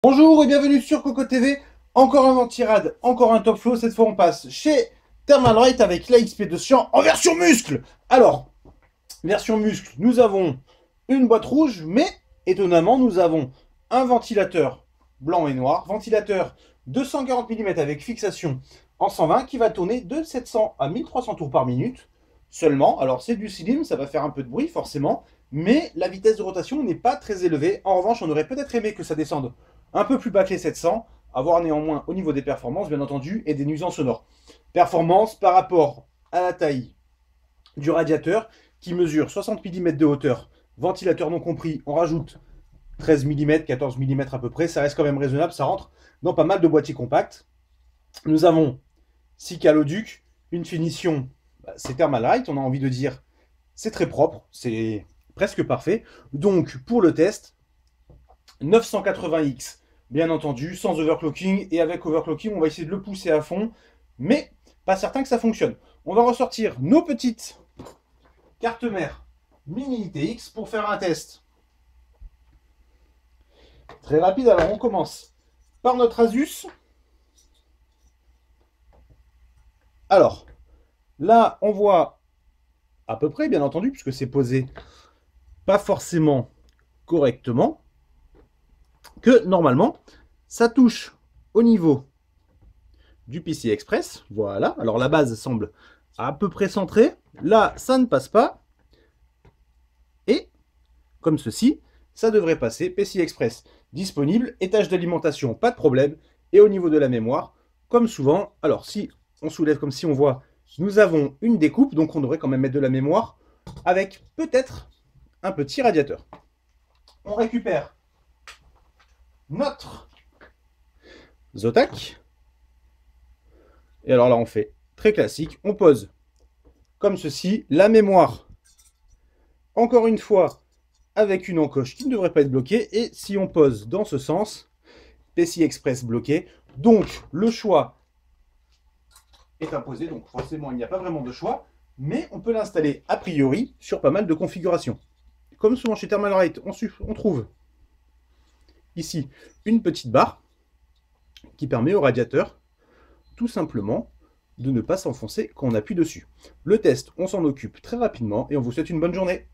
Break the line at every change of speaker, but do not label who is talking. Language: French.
Bonjour et bienvenue sur Coco TV, encore un vent-tirade, encore un top flow, cette fois on passe chez Thermalright avec la XP200 en version muscle. Alors, version muscle, nous avons une boîte rouge, mais étonnamment nous avons un ventilateur blanc et noir, ventilateur 240 mm avec fixation en 120 qui va tourner de 700 à 1300 tours par minute seulement. Alors c'est du cylindre, ça va faire un peu de bruit forcément, mais la vitesse de rotation n'est pas très élevée. En revanche, on aurait peut-être aimé que ça descende un peu plus bas que les 700, avoir néanmoins au niveau des performances, bien entendu, et des nuisances sonores. Performance par rapport à la taille du radiateur, qui mesure 60 mm de hauteur, ventilateur non compris, on rajoute 13 mm, 14 mm à peu près, ça reste quand même raisonnable, ça rentre dans pas mal de boîtiers compacts. Nous avons 6 caloducs, une finition, c'est Thermalright, on a envie de dire, c'est très propre, c'est presque parfait. Donc, pour le test, 980X, bien entendu, sans overclocking, et avec overclocking, on va essayer de le pousser à fond, mais pas certain que ça fonctionne. On va ressortir nos petites cartes mères mini ITX pour faire un test. Très rapide, alors on commence par notre Asus. Alors, là, on voit à peu près, bien entendu, puisque c'est posé pas forcément correctement, que normalement, ça touche au niveau du PCI Express. Voilà, alors la base semble à peu près centrée. Là, ça ne passe pas. Et, comme ceci, ça devrait passer. PCI Express disponible, étage d'alimentation, pas de problème. Et au niveau de la mémoire, comme souvent, alors si on soulève comme si on voit, nous avons une découpe, donc on devrait quand même mettre de la mémoire, avec peut-être un petit radiateur. On récupère notre Zotac. Et alors là, on fait très classique. On pose comme ceci. La mémoire, encore une fois, avec une encoche qui ne devrait pas être bloquée. Et si on pose dans ce sens, PCI Express bloqué. Donc, le choix est imposé. Donc, forcément, il n'y a pas vraiment de choix. Mais on peut l'installer a priori sur pas mal de configurations. Comme souvent chez Thermalright, on trouve ici une petite barre qui permet au radiateur tout simplement de ne pas s'enfoncer quand on appuie dessus. Le test, on s'en occupe très rapidement et on vous souhaite une bonne journée.